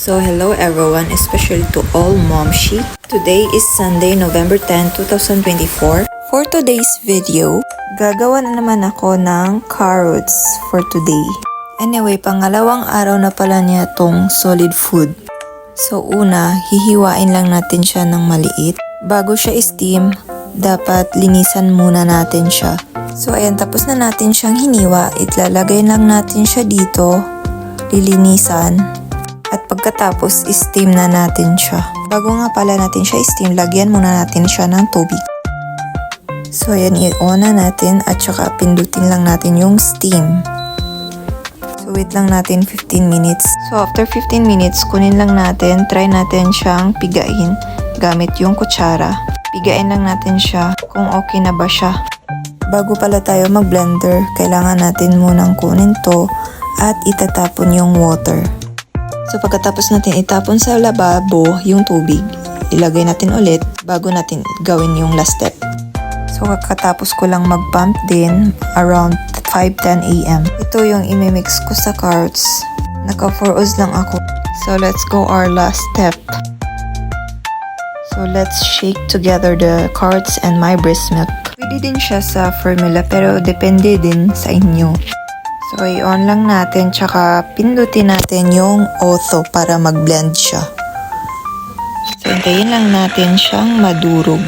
So hello everyone, especially to all Momshi. Today is Sunday, November 10, 2024. For today's video, gagawa na naman ako ng carrots for today. Anyway, pangalawang araw na pala niya tong solid food. So una, hihiwain lang natin siya ng maliit. Bago siya steam, dapat linisan muna natin siya. So ayan, tapos na natin siyang hiniwa. Itlalagay lang natin siya dito, lilinisan. At pagkatapos, steam na natin siya. Bago nga pala natin siya steam, lagyan muna natin siya ng tubig. So ayan, i-on na natin at saka pindutin lang natin yung steam. So wait lang natin 15 minutes. So after 15 minutes, kunin lang natin, try natin siyang pigain gamit yung kutsara. Pigain lang natin siya kung okay na ba siya. Bago pala tayo mag-blender, kailangan natin munang kunin to at itatapon yung water. So pagkatapos natin itapon sa lababo yung tubig, ilagay natin ulit bago natin gawin yung last step. So kakatapos ko lang mag-pump din around 5:10 AM. Ito yung imimix ko sa carrots. Naka 4 oz lang ako. So let's go our last step. So let's shake together the carrots and my breast milk. Pwede din siya sa formula pero depende din sa inyo. So, i-on lang natin, tsaka pindutin natin yung auto para mag-blend siya. So, hintayin lang natin siyang madurog.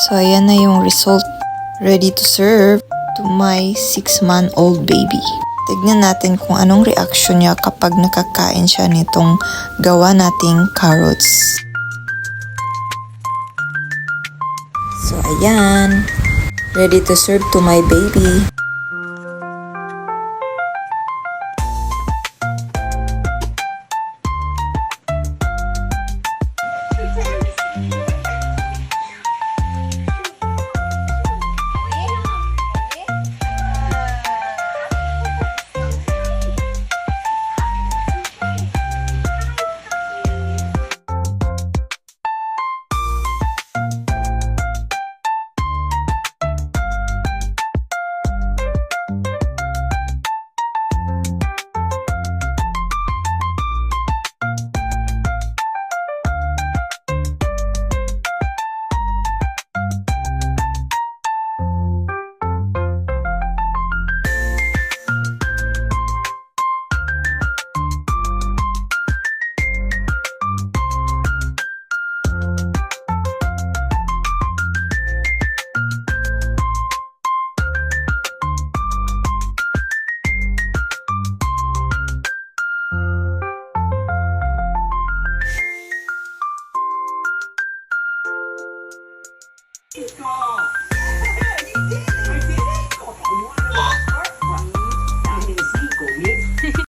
So, ayan na yung result. Ready to serve to my 6-month-old baby. Tignan natin kung anong reaction niya kapag nakakain siya nitong gawa nating carrots. So, ayan. Ready to serve to my baby.